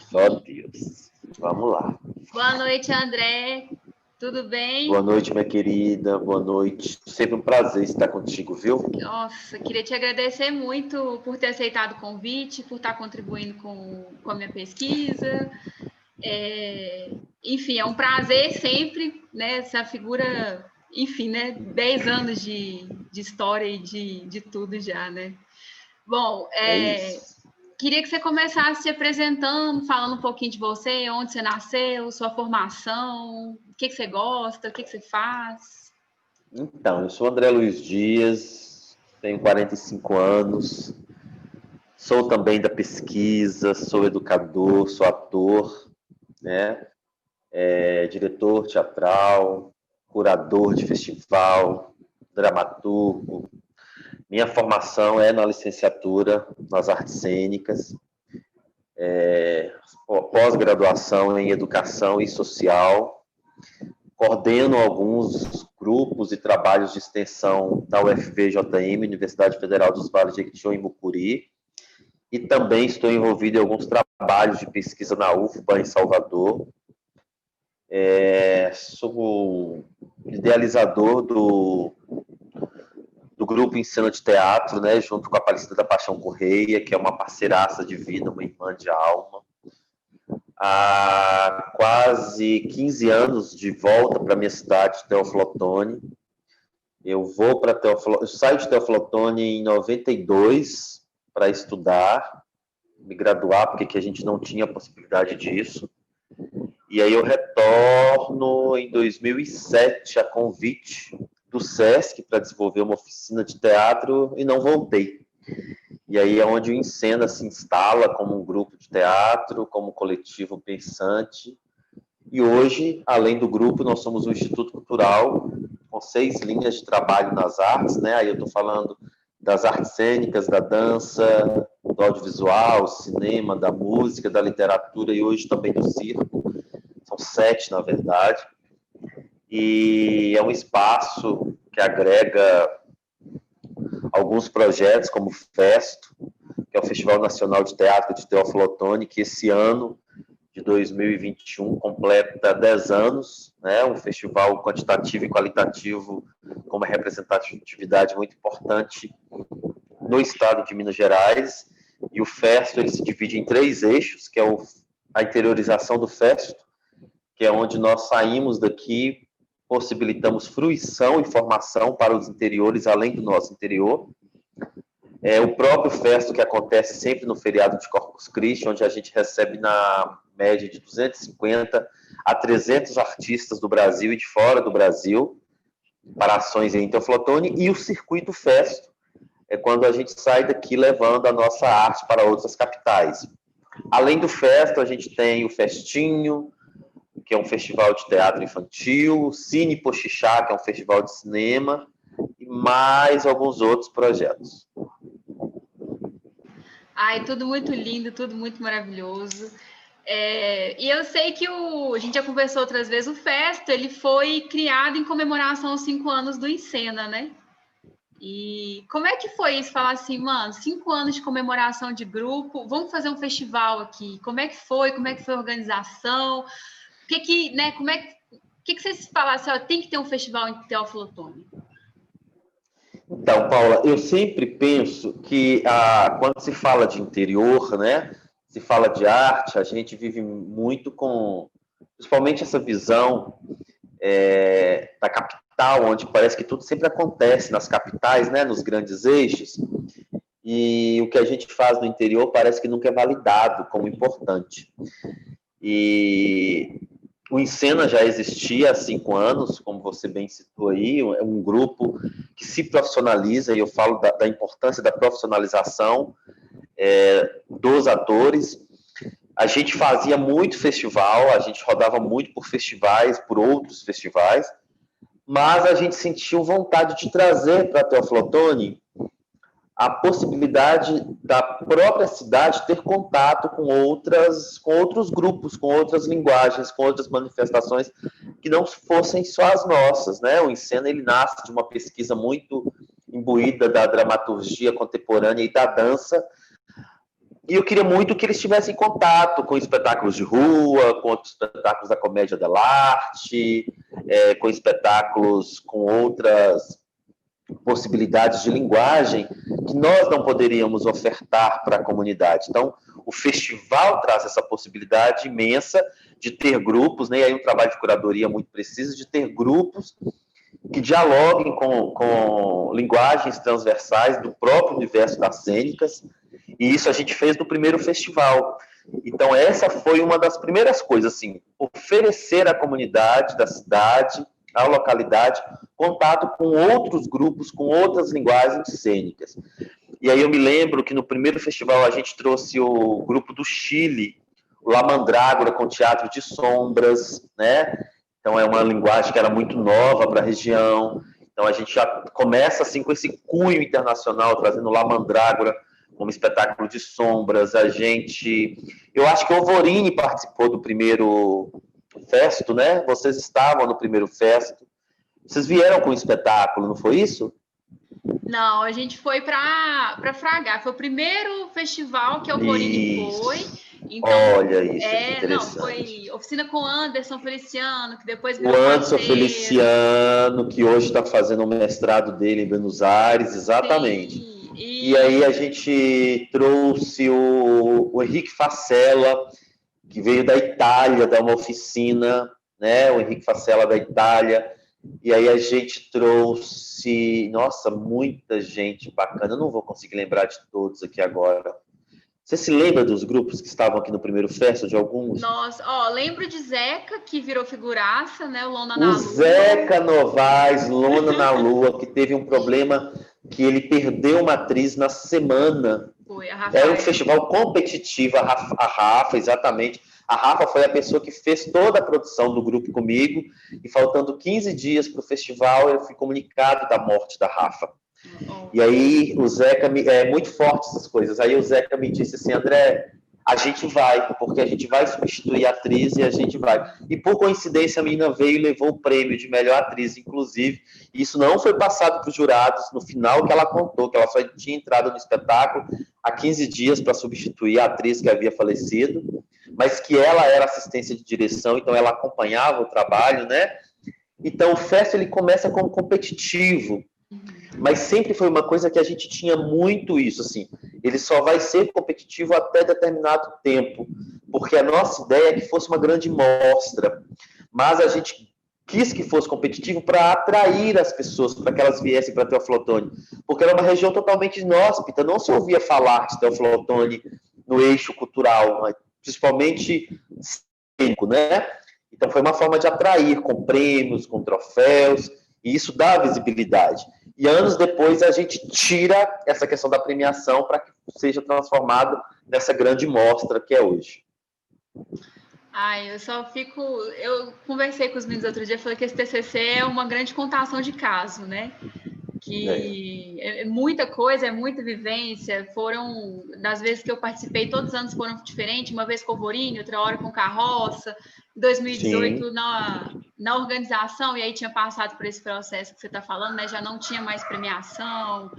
Só Deus. Vamos lá. Boa noite, André. Tudo bem? Boa noite, minha querida. Boa noite. Sempre um prazer estar contigo, viu? Nossa, queria te agradecer muito por ter aceitado o convite, por estar contribuindo com a minha pesquisa. Enfim, é um prazer sempre, né? Essa figura, enfim, né? 10 anos de história e de tudo já, né? Bom, É isso. queria que você começasse se apresentando, falando um pouquinho de você, onde você nasceu, sua formação, o que você gosta, o que você faz. Então, eu sou André Luiz Dias, tenho 45 anos, sou também da pesquisa, sou educador, sou ator, né? Diretor teatral, curador de festival, dramaturgo. Minha formação é na licenciatura nas artes cênicas, pós-graduação em educação e social, coordeno alguns grupos e trabalhos de extensão da UFVJM, Universidade Federal dos Vales de Jequitinhonha e Mucuri, e também estou envolvido em alguns trabalhos de pesquisa na UFBA, em Salvador. Sou idealizador do grupo Ensino de Teatro, né, junto com a Aparecida da Paixão Correia, que é uma parceiraça de vida, uma irmã de alma. Há quase 15 anos de volta para minha cidade, Teófilo Otoni. Eu saio de Teófilo Otoni em 92 para estudar, me graduar, porque aqui a gente não tinha possibilidade disso. E aí eu retorno em 2007 a convite do SESC para desenvolver uma oficina de teatro e não voltei. E aí é onde o Encena se instala como um grupo de teatro, como coletivo pensante. E hoje, além do grupo, nós somos um Instituto Cultural com 6 linhas de trabalho nas artes, né? Aí eu estou falando das artes cênicas, da dança, do audiovisual, cinema, da música, da literatura e hoje também do circo. São 7, na verdade. E é um espaço que agrega alguns projetos, como o Festo, que é o Festival Nacional de Teatro de Teófilo Otoni, que esse ano de 2021 completa 10 anos, né? Um festival quantitativo e qualitativo com uma representatividade muito importante no estado de Minas Gerais. E o Festo ele se divide em 3 eixos, que é a interiorização do Festo, que é onde nós saímos daqui, possibilitamos fruição e formação para os interiores, além do nosso interior. O próprio Festo, que acontece sempre no feriado de Corpus Christi, onde a gente recebe na média de 250 a 300 artistas do Brasil e de fora do Brasil, para ações em Teófilo Otoni, e o Circuito Festo, é quando a gente sai daqui levando a nossa arte para outras capitais. Além do Festo, a gente tem o Festinho, que é um festival de teatro infantil, Cine Pochixá, que é um festival de cinema, e mais alguns outros projetos. Ai, tudo muito lindo, tudo muito maravilhoso. E eu sei que a gente já conversou outras vezes, o Festo, ele foi criado em comemoração aos 5 anos do Encena, né? E como é que foi isso? Falar assim, mano, 5 anos de comemoração de grupo, vamos fazer um festival aqui. Como é que foi? Como é que foi a organização? O que vocês falaram assim, tem que ter um festival em Teófilo Otoni? Então, Paula, eu sempre penso que quando se fala de interior, né, se fala de arte, a gente vive muito com, principalmente essa visão da capital, onde parece que tudo sempre acontece nas capitais, né, nos grandes eixos, e o que a gente faz no interior parece que nunca é validado como importante. E o Encena já existia há 5 anos, como você bem citou aí, é um grupo que se profissionaliza, e eu falo da importância da profissionalização dos atores. A gente fazia muito festival, a gente rodava muito por festivais, por outros festivais, mas a gente sentiu vontade de trazer para Teófilo Otoni a possibilidade da própria cidade ter contato com outros grupos, com outras linguagens, com outras manifestações que não fossem só as nossas, né? O Encena, ele nasce de uma pesquisa muito imbuída da dramaturgia contemporânea e da dança, E eu queria muito que eles tivessem contato com espetáculos de rua, com outros espetáculos da comédia dell'arte, com espetáculos com outras possibilidades de linguagem que nós não poderíamos ofertar para a comunidade. Então, o festival traz essa possibilidade imensa de ter grupos, né? E aí um trabalho de curadoria muito preciso, de ter grupos que dialoguem com linguagens transversais do próprio universo das cênicas, e isso a gente fez no primeiro festival. Então, essa foi uma das primeiras coisas, assim, oferecer à comunidade da cidade, à localidade, contato com outros grupos, com outras linguagens cênicas. E aí eu me lembro que no primeiro festival a gente trouxe o grupo do Chile, o La Mandrágora, com teatro de sombras, né? Então é uma linguagem que era muito nova para a região. Então a gente já começa assim com esse cunho internacional, trazendo La Mandrágora como espetáculo de sombras. Eu acho que o Vorini participou do primeiro festo, né? Vocês estavam no primeiro festo. Vocês vieram com o espetáculo, não foi isso? Não, a gente foi para Fragá. Foi o primeiro festival que a Alvorini foi. Então, olha isso, que interessante. Não, foi oficina com o Anderson Feliciano, que depois virou o Anderson Feliciano, que hoje está fazendo o mestrado dele em Buenos Aires, exatamente. Sim, e aí a gente trouxe o Henrique Facella, que veio da Itália, dar uma oficina, né? O Henrique Facella da Itália. E aí a gente trouxe, nossa, muita gente bacana. Eu não vou conseguir lembrar de todos aqui agora. Você se lembra dos grupos que estavam aqui no primeiro festa, de alguns? Nossa, lembro de Zeca, que virou figuraça, né? O Lona na Lua. Zeca Novaes, Lona na Lua, que teve um problema que ele perdeu uma atriz na semana. Foi, a Rafa. Era um festival competitivo, a Rafa, exatamente. A Rafa foi a pessoa que fez toda a produção do grupo comigo, e faltando 15 dias para o festival, eu fui comunicado da morte da Rafa. E aí o Zeca, é muito forte essas coisas, aí o Zeca me disse assim, André, a gente vai, porque a gente vai substituir a atriz e a gente vai. E por coincidência a menina veio e levou o prêmio de melhor atriz, inclusive, e isso não foi passado para os jurados, no final que ela contou, que ela só tinha entrado no espetáculo há 15 dias para substituir a atriz que havia falecido, mas que ela era assistência de direção, então ela acompanhava o trabalho, né? Então o festival ele começa como competitivo, mas sempre foi uma coisa que a gente tinha muito isso, assim, ele só vai ser competitivo até determinado tempo, porque a nossa ideia é que fosse uma grande mostra, mas a gente quis que fosse competitivo para atrair as pessoas, para que elas viessem para Teófilo Otoni, porque era uma região totalmente inóspita, não se ouvia falar de Teófilo Otoni no eixo cultural, principalmente cênico, né? Então foi uma forma de atrair com prêmios, com troféus, e isso dá visibilidade. E anos depois a gente tira essa questão da premiação para que seja transformado nessa grande mostra que é hoje. Eu conversei com os meninos outro dia, falei que esse TCC é uma grande contação de caso, né? Que é muita coisa, é muita vivência. Foram, das vezes que eu participei, todos os anos foram diferentes, uma vez com o Vorini, outra hora com Carroça, em 2018 na organização, e aí tinha passado por esse processo que você está falando, né? Já não tinha mais premiação.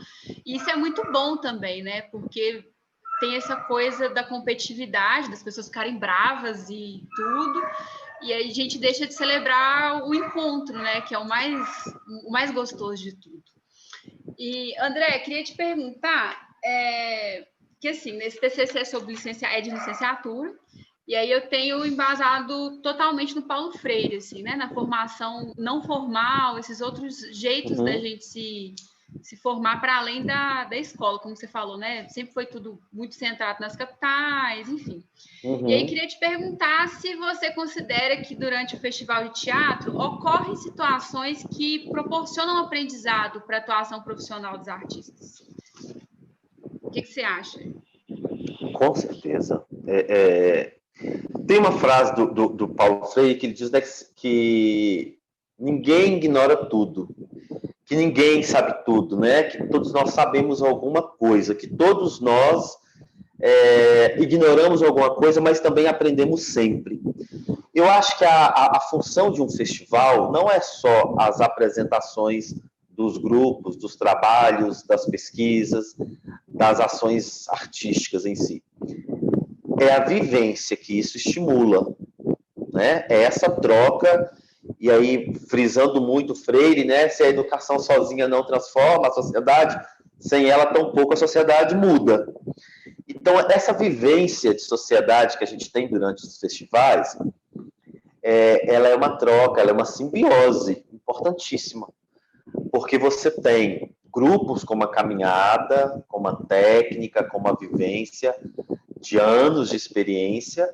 E isso é muito bom também, né? Porque tem essa coisa da competitividade, das pessoas ficarem bravas e tudo, e aí a gente deixa de celebrar o encontro, né? Que é o mais gostoso de tudo. E, André, queria te perguntar, que assim, nesse TCC é de licenciatura, e aí eu tenho embasado totalmente no Paulo Freire, assim, né? Na formação não formal, esses outros jeitos da gente se formar para além da escola, como você falou, né? Sempre foi tudo muito centrado nas capitais, enfim. E aí queria te perguntar se você considera que durante o Festival de Teatro ocorrem situações que proporcionam aprendizado para a atuação profissional dos artistas. O que você acha? Com certeza. Tem uma frase do Paulo Freire que ele diz, né, que ninguém ignora tudo, que ninguém sabe tudo, né? Que todos nós sabemos alguma coisa, que todos nós ignoramos alguma coisa, mas também aprendemos sempre. Eu acho que a função de um festival não é só as apresentações dos grupos, dos trabalhos, das pesquisas, das ações artísticas em si. é a vivência que isso estimula, né? É essa troca, e aí, frisando muito Freire, né? Se a educação sozinha não transforma a sociedade, sem ela, tampouco a sociedade muda. Então, essa vivência de sociedade que a gente tem durante os festivais, ela é uma troca, ela é uma simbiose importantíssima, porque você tem grupos com uma caminhada, com uma técnica, com uma vivência de anos de experiência,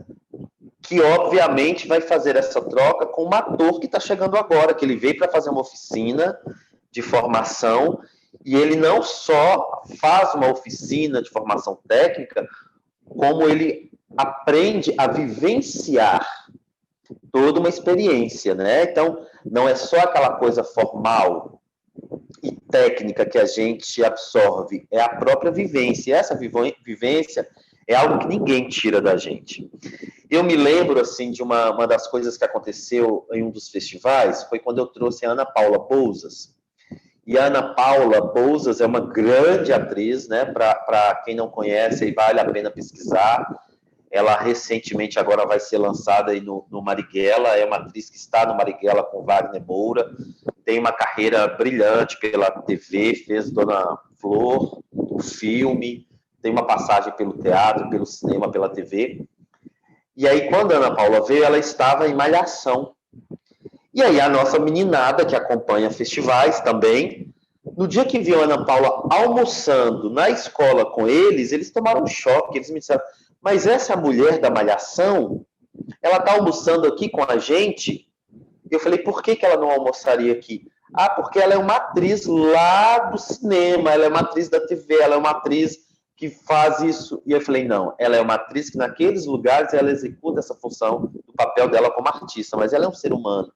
que obviamente vai fazer essa troca com um ator que está chegando agora, que ele veio para fazer uma oficina de formação, e ele não só faz uma oficina de formação técnica, como ele aprende a vivenciar toda uma experiência, né? Então, não é só aquela coisa formal e técnica que a gente absorve, é a própria vivência. E essa vivência é algo que ninguém tira da gente. Eu me lembro, assim, de uma das coisas que aconteceu em um dos festivais, foi quando eu trouxe a Ana Paula Bouzas. E a Ana Paula Bouzas é uma grande atriz, né? Para quem não conhece, aí vale a pena pesquisar. Ela recentemente agora vai ser lançada aí no Marighella, é uma atriz que está no Marighella com Wagner Moura, tem uma carreira brilhante pela TV, fez Dona Flor, o filme, tem uma passagem pelo teatro, pelo cinema, pela TV. E aí, quando a Ana Paula veio, ela estava em Malhação. E aí, a nossa meninada, que acompanha festivais também, no dia que viu a Ana Paula almoçando na escola com eles tomaram um choque. Eles me disseram, mas essa mulher da Malhação, ela está almoçando aqui com a gente? Eu falei, por que ela não almoçaria aqui? Ah, porque ela é uma atriz lá do cinema, ela é uma atriz da TV, ela é uma atriz que faz isso. E eu falei, não, ela é uma atriz que naqueles lugares ela executa essa função, o papel dela como artista, mas ela é um ser humano.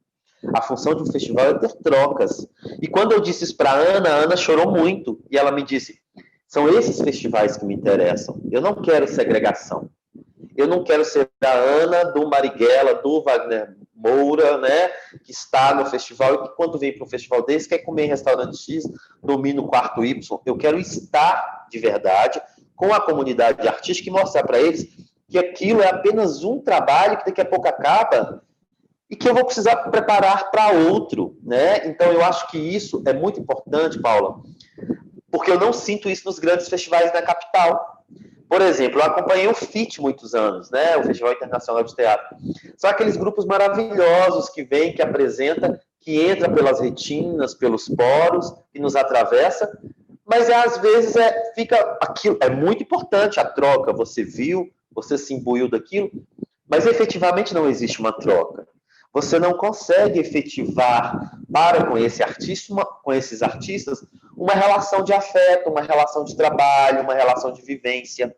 A função de um festival é ter trocas. E quando eu disse isso para a Ana chorou muito. E ela me disse, são esses festivais que me interessam. Eu não quero segregação. Eu não quero ser a Ana do Marighella, do Wagner Moura, né, que está no festival e que quando vem para um festival desse quer comer em restaurante X, dormir no quarto Y. Eu quero estar de verdade com a comunidade artística e mostrar para eles que aquilo é apenas um trabalho que daqui a pouco acaba e que eu vou precisar preparar para outro, né? Então, eu acho que isso é muito importante, Paula, porque eu não sinto isso nos grandes festivais da capital. Por exemplo, eu acompanhei o FIT muitos anos, né? O Festival Internacional de Teatro. São aqueles grupos maravilhosos que vêm, que apresenta, que entra pelas retinas, pelos poros, que nos atravessa, mas às vezes fica aquilo. É muito importante a troca. Você viu, você se imbuiu daquilo, mas efetivamente não existe uma troca. Você não consegue efetivar para com esse artista, com esses artistas, uma relação de afeto, uma relação de trabalho, uma relação de vivência.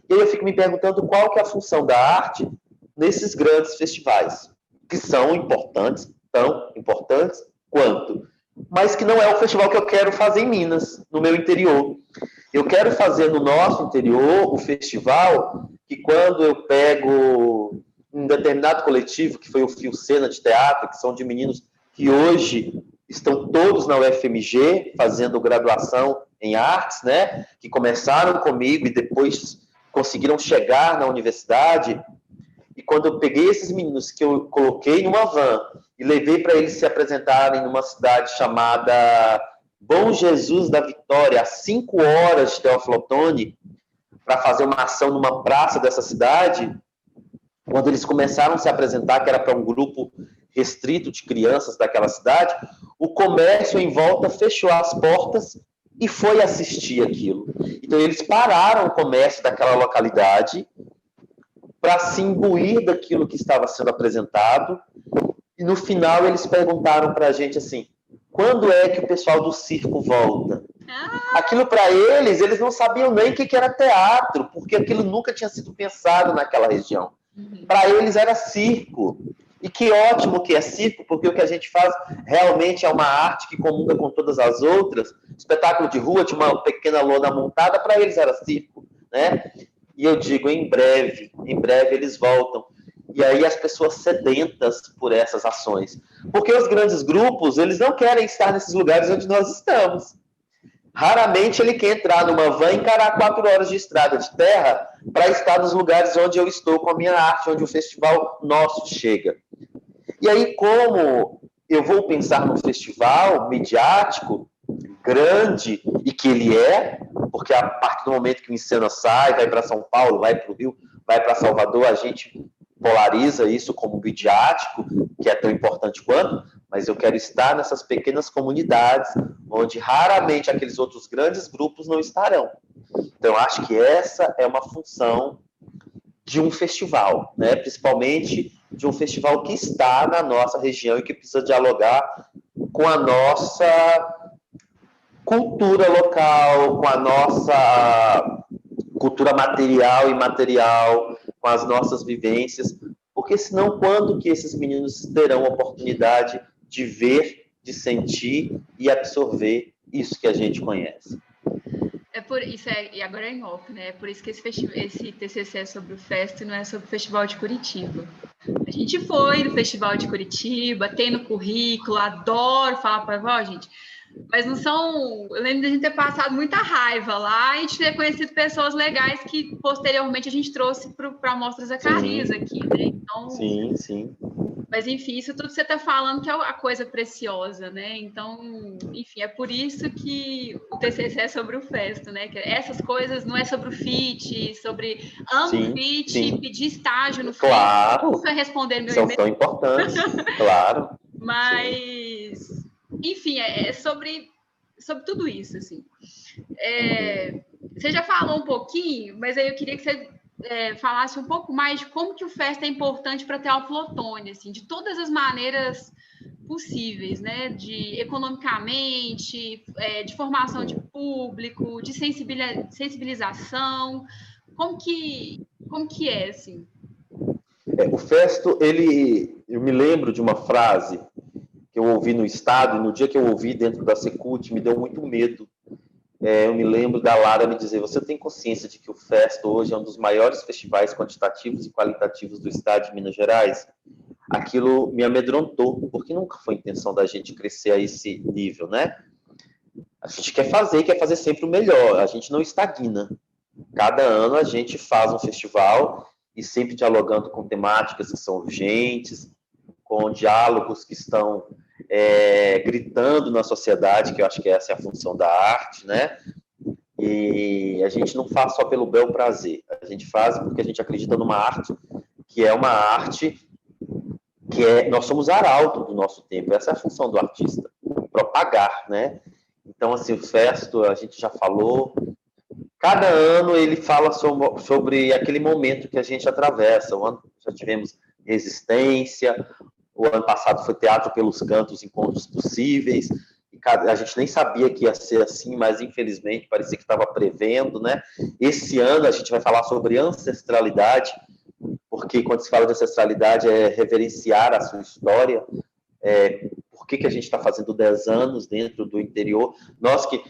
E aí eu fico me perguntando qual que é a função da arte nesses grandes festivais, que são importantes, tão importantes quanto, mas que não é o festival que eu quero fazer em Minas, no meu interior. Eu quero fazer no nosso interior o festival que quando eu pego um determinado coletivo, que foi o Fio Sena de Teatro, que são de meninos que hoje estão todos na UFMG, fazendo graduação em artes, né? Que começaram comigo e depois conseguiram chegar na universidade. E quando eu peguei esses meninos que eu coloquei numa van e levei para eles se apresentarem numa cidade chamada Bom Jesus da Vitória, a 5 horas de Teófilo Otoni, para fazer uma ação numa praça dessa cidade, quando eles começaram a se apresentar, que era para um grupo restrito de crianças daquela cidade, o comércio em volta fechou as portas e foi assistir aquilo. Então, eles pararam o comércio daquela localidade para se imbuir daquilo que estava sendo apresentado, e no final eles perguntaram para a gente assim, quando é que o pessoal do circo volta? Aquilo para eles não sabiam nem o que era teatro, porque aquilo nunca tinha sido pensado naquela região. Para eles era circo. E que ótimo que é circo, porque o que a gente faz realmente é uma arte que comunga com todas as outras. Espetáculo de rua, tinha uma pequena lona montada, para eles era circo, né? E eu digo, em breve eles voltam. E aí as pessoas sedentas por essas ações. Porque os grandes grupos, eles não querem estar nesses lugares onde nós estamos. Raramente ele quer entrar numa van e encarar 4 horas de estrada de terra para estar nos lugares onde eu estou com a minha arte, onde o festival nosso chega. E aí, como eu vou pensar num festival midiático, grande, e que ele é, porque a partir do momento que o Encena sai, vai para São Paulo, vai para o Rio, vai para Salvador, a gente polariza isso como midiático, que é tão importante quanto, mas eu quero estar nessas pequenas comunidades, onde raramente aqueles outros grandes grupos não estarão. Então, eu acho que essa é uma função de um festival, né? Principalmente de um festival que está na nossa região e que precisa dialogar com a nossa cultura local, com a nossa cultura material e imaterial, com as nossas vivências, porque senão quando que esses meninos terão a oportunidade de ver, de sentir e absorver isso que a gente conhece? E agora é em off, né? É por isso que esse TCC é sobre o Festo e não é sobre o Festival de Curitiba. A gente foi no Festival de Curitiba, tem no currículo, adoro falar para a avó, gente, mas não são... Eu lembro de a gente ter passado muita raiva lá e a gente ter conhecido pessoas legais que posteriormente a gente trouxe para a Mostra Zacarias aqui, né? Então, sim. Mas, enfim, isso tudo que você está falando que é a coisa preciosa, né? Então, enfim, é por isso que o TCC é sobre o Festo, né? Que essas coisas não é sobre o FIT, sobre amo FIT, pedir estágio no FIT. Claro. Nunca responder meu São e-mail. tão importantes, claro. Mas, enfim, é sobre tudo isso, assim. Você já falou um pouquinho, mas aí eu queria que você falasse um pouco mais de como que o Festa é importante para Teófilo Otoni, assim, de todas as maneiras possíveis, né? De economicamente, de formação de público, de sensibilização. Como que é, assim? O Festo, eu me lembro de uma frase que eu ouvi no Estado, e no dia que eu ouvi dentro da Secult, me deu muito medo. Eu me lembro da Lara me dizer: você tem consciência de que o Festo hoje é um dos maiores festivais quantitativos e qualitativos do estado de Minas Gerais? Aquilo me amedrontou, porque nunca foi a intenção da gente crescer a esse nível, né? A gente quer fazer sempre o melhor, a gente não estagna. Cada ano a gente faz um festival e sempre dialogando com temáticas que são urgentes, com diálogos que estão gritando na sociedade, que eu acho que essa é a função da arte, né? E a gente não faz só pelo bel prazer, a gente faz porque a gente acredita numa arte que é uma arte nós somos arauto do nosso tempo, essa é a função do artista, propagar, né? Então, assim, o Festo, a gente já falou, cada ano ele fala sobre aquele momento que a gente atravessa. O ano já tivemos Resistência, o ano passado foi Teatro pelos Cantos, Encontros Possíveis, e a gente nem sabia que ia ser assim, mas infelizmente parecia que estava prevendo, né? Esse ano a gente vai falar sobre ancestralidade, porque quando se fala de ancestralidade é reverenciar a sua história. Por que a gente está fazendo 10 anos dentro do interior?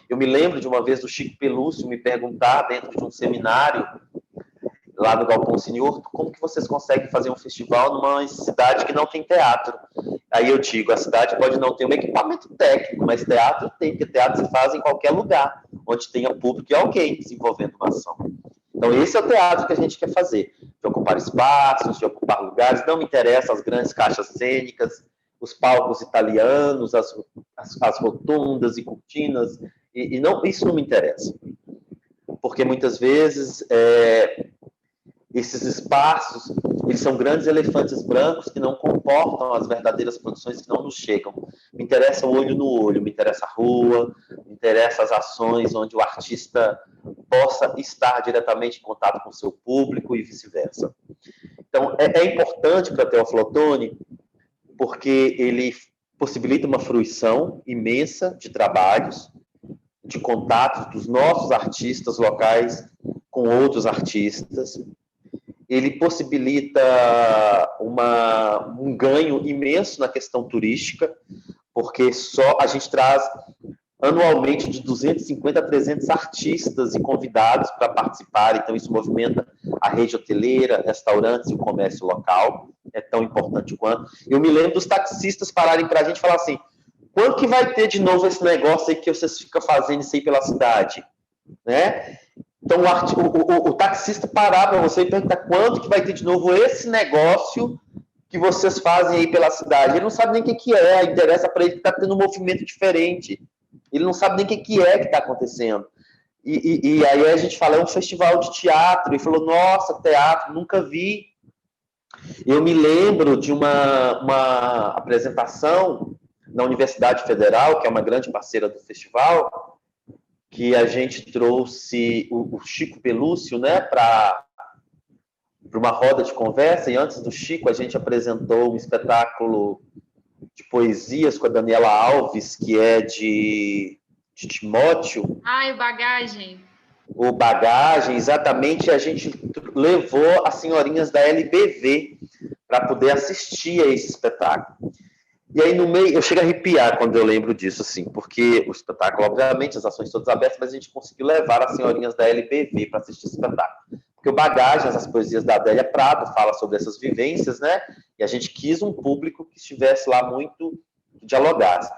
Eu me lembro de uma vez do Chico Pelúcio me perguntar dentro de um seminário lá no Galpão Senhor, como que vocês conseguem fazer um festival numa cidade que não tem teatro? Aí eu digo, a cidade pode não ter um equipamento técnico, mas teatro tem, porque teatro se faz em qualquer lugar, onde tenha público e alguém desenvolvendo uma ação. Então esse é o teatro que a gente quer fazer, de ocupar espaços, de ocupar lugares, não me interessa as grandes caixas cênicas, os palcos italianos, as rotundas e cortinas, e não, isso não me interessa. Porque muitas vezes esses espaços, eles são grandes elefantes brancos que não comportam as verdadeiras produções que não nos chegam. Me interessa o olho no olho, me interessa a rua, me interessa as ações onde o artista possa estar diretamente em contato com o seu público e vice-versa. Então, é importante para Teófilo Otoni, porque ele possibilita uma fruição imensa de trabalhos, de contatos dos nossos artistas locais com outros artistas. Ele possibilita um ganho imenso na questão turística, porque a gente traz anualmente de 250 a 300 artistas e convidados para participar, então isso movimenta a rede hoteleira, restaurantes e o comércio local, é tão importante quanto. Eu me lembro dos taxistas pararem para a gente e falar assim: Quando que vai ter de novo esse negócio aí que vocês ficam fazendo isso aí pela cidade? Né? Então, o taxista parar para você e perguntar quando que vai ter de novo esse negócio que vocês fazem aí pela cidade. Ele não sabe nem o que é, interessa para ele que está tendo um movimento diferente. Ele não sabe nem o que está acontecendo. E aí a gente fala, é um festival de teatro. E falou, nossa, teatro, nunca vi. Eu me lembro de uma apresentação na Universidade Federal, que é uma grande parceira do festival, que a gente trouxe o Chico Pelúcio, né, para uma roda de conversa, e antes do Chico a gente apresentou um espetáculo de poesias com a Daniela Alves, que é de Timóteo. Ah, e o Bagagem. O Bagagem, exatamente, a gente levou as senhorinhas da LBV para poder assistir a esse espetáculo. E aí, no meio, eu chego a arrepiar quando eu lembro disso, assim, porque o espetáculo, obviamente, as ações todas abertas, mas a gente conseguiu levar as senhorinhas da LBV para assistir o espetáculo. Porque o Bagagens, as poesias da Adélia Prado, fala sobre essas vivências, né? E a gente quis um público que estivesse lá muito, que dialogasse.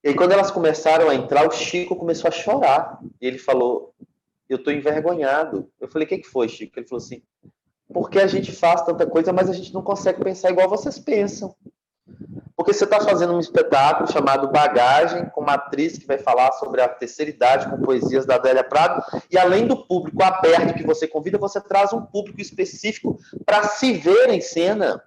E aí, quando elas começaram a entrar, o Chico começou a chorar. E ele falou, eu estou envergonhado. Eu falei, o que foi, Chico? Ele falou assim, porque a gente faz tanta coisa, mas a gente não consegue pensar igual vocês pensam. Porque você está fazendo um espetáculo chamado Bagagem, com uma atriz que vai falar sobre a terceira idade, com poesias da Adélia Prado, e além do público aberto que você convida, você traz um público específico para se ver em cena.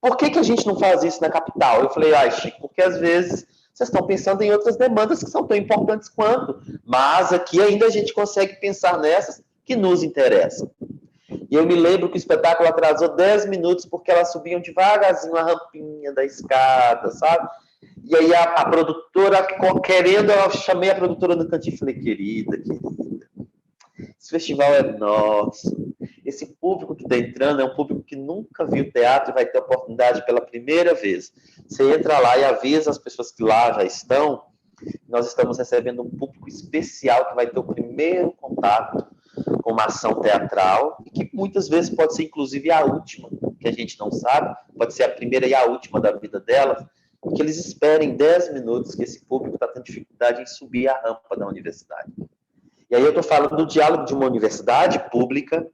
Por que a gente não faz isso na capital? Eu falei, Chico, porque às vezes vocês estão pensando em outras demandas que são tão importantes quanto, mas aqui ainda a gente consegue pensar nessas que nos interessam. E eu me lembro que o espetáculo atrasou 10 minutos porque elas subiam devagarzinho a rampinha da escada, sabe? E aí a produtora, querendo, eu chamei a produtora no cantinho e falei, querida, esse festival é nosso. Esse público que está entrando é um público que nunca viu teatro e vai ter a oportunidade pela primeira vez. Você entra lá e avisa as pessoas que lá já estão, nós estamos recebendo um público especial que vai ter o primeiro contato com uma ação teatral, e que muitas vezes pode ser inclusive a última, que a gente não sabe, pode ser a primeira e a última da vida delas, que eles esperem 10 minutos, que esse público está tendo dificuldade em subir a rampa da universidade. E aí eu estou falando do diálogo de uma universidade pública,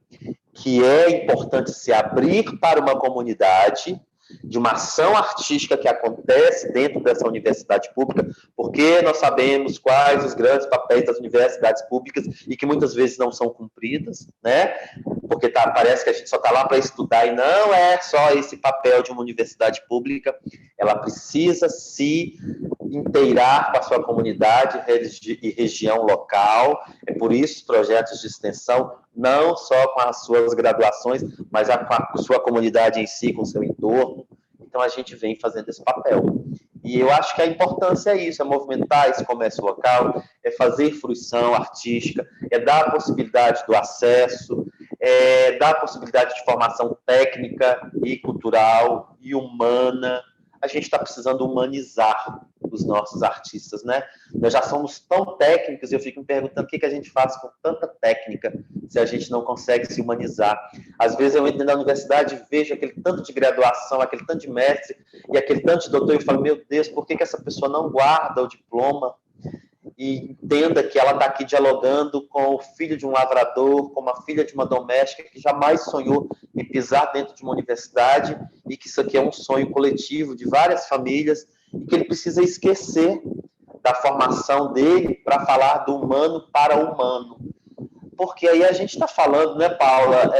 que é importante se abrir para uma comunidade, de uma ação artística que acontece dentro dessa universidade pública, porque nós sabemos quais os grandes papéis das universidades públicas e que muitas vezes não são cumpridas, né? Porque parece que a gente só está lá para estudar e não é só esse papel de uma universidade pública, ela precisa se inteirar com a sua comunidade e região local. É por isso os projetos de extensão, não só com as suas graduações, mas com a sua comunidade em si, com o seu entorno. Então, a gente vem fazendo esse papel. E eu acho que a importância é isso, é movimentar esse comércio local, é fazer fruição artística, é dar a possibilidade do acesso, é dar a possibilidade de formação técnica e cultural e humana. A gente está precisando humanizar os nossos artistas, né? Nós já somos tão técnicos e eu fico me perguntando o que a gente faz com tanta técnica se a gente não consegue se humanizar. Às vezes eu entro na universidade e vejo aquele tanto de graduação, aquele tanto de mestre e aquele tanto de doutor e falo, meu Deus, por que essa pessoa não guarda o diploma e entenda que ela está aqui dialogando com o filho de um lavrador, com uma filha de uma doméstica que jamais sonhou em pisar dentro de uma universidade e que isso aqui é um sonho coletivo de várias famílias e que ele precisa esquecer da formação dele para falar do humano para o humano. Porque aí a gente está falando, né, Paula,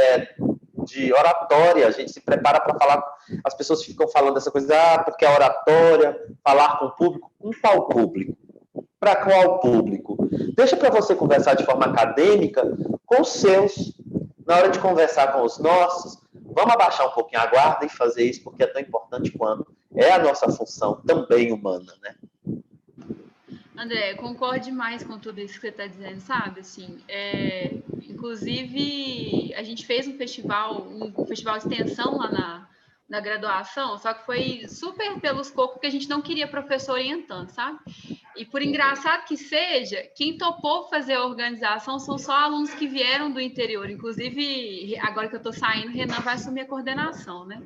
de oratória, a gente se prepara para falar, as pessoas ficam falando essa coisa, porque a oratória, falar com o público, com qual público? Para qual público? Deixa para você conversar de forma acadêmica com os seus. Na hora de conversar com os nossos, vamos abaixar um pouquinho a guarda e fazer isso, porque é tão importante quanto é a nossa função também humana, né? André, eu concordo demais com tudo isso que você está dizendo, sabe? Assim, inclusive, a gente fez um festival de extensão lá na graduação, só que foi super pelos cocos que a gente não queria professor orientando, sabe? E por engraçado que seja, quem topou fazer a organização são só alunos que vieram do interior. Inclusive, agora que eu estou saindo, Renan vai assumir a coordenação, né?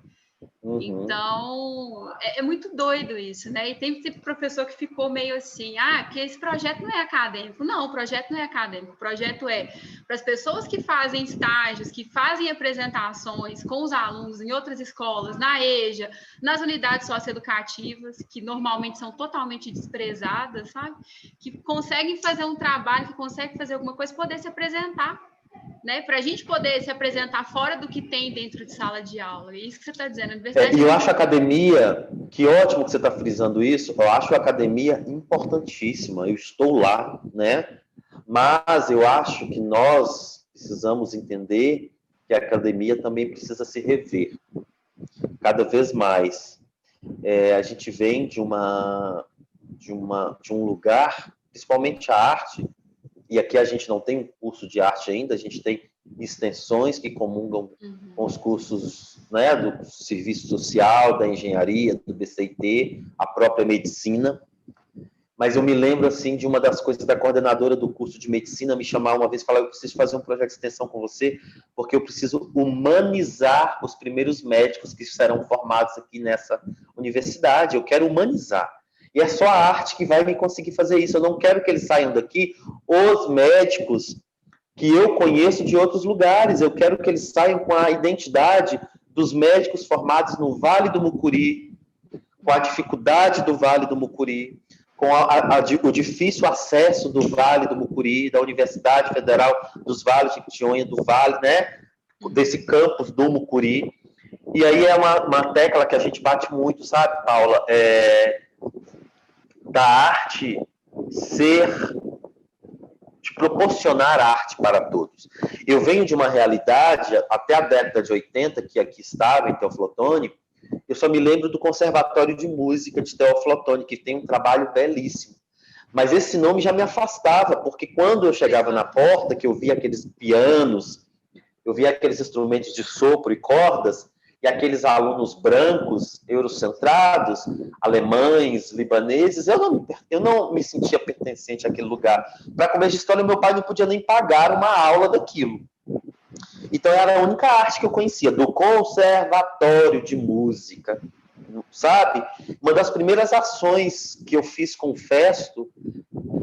Então, é muito doido isso, né? E tem professor que ficou meio assim, que esse projeto não é acadêmico. Não, o projeto não é acadêmico. O projeto é para as pessoas que fazem estágios, que fazem apresentações com os alunos em outras escolas, na EJA, nas unidades socioeducativas, que normalmente são totalmente desprezadas, sabe? Que conseguem fazer um trabalho, que conseguem fazer alguma coisa, poder se apresentar, né? Para a gente poder se apresentar fora do que tem dentro de sala de aula. É isso que você está dizendo. A universidade E eu acho a academia, que ótimo que você está frisando isso, eu acho a academia importantíssima, eu estou lá, né? Mas eu acho que nós precisamos entender que a academia também precisa se rever cada vez mais. A gente vem de um lugar, principalmente a arte, e aqui a gente não tem um curso de arte ainda, a gente tem extensões que comungam com os cursos, né, do serviço social, da engenharia, do BCIT, a própria medicina. Mas eu me lembro, assim, de uma das coisas da coordenadora do curso de medicina me chamar uma vez e falar: eu preciso fazer um projeto de extensão com você, porque eu preciso humanizar os primeiros médicos que serão formados aqui nessa universidade. Eu quero humanizar. E é só a arte que vai me conseguir fazer isso. Eu não quero que eles saiam daqui os médicos que eu conheço de outros lugares. Eu quero que eles saiam com a identidade dos médicos formados no Vale do Mucuri, com a dificuldade do Vale do Mucuri, com o difícil acesso do Vale do Mucuri, da Universidade Federal dos Vales de Quitionha, do Vale, né? Desse campus do Mucuri. E aí é uma tecla que a gente bate muito, sabe, Paula? Da arte de proporcionar arte para todos. Eu venho de uma realidade, até a década de 80, que aqui estava, em Teófilo Otoni, eu só me lembro do Conservatório de Música de Teófilo Otoni, que tem um trabalho belíssimo. Mas esse nome já me afastava, porque quando eu chegava na porta, que eu via aqueles pianos, eu via aqueles instrumentos de sopro e cordas, e aqueles alunos brancos, eurocentrados, alemães, libaneses, eu não me sentia pertencente àquele lugar. Para começo de história, meu pai não podia nem pagar uma aula daquilo. Então, era a única arte que eu conhecia, do Conservatório de Música, sabe? Uma das primeiras ações que eu fiz com o Festo,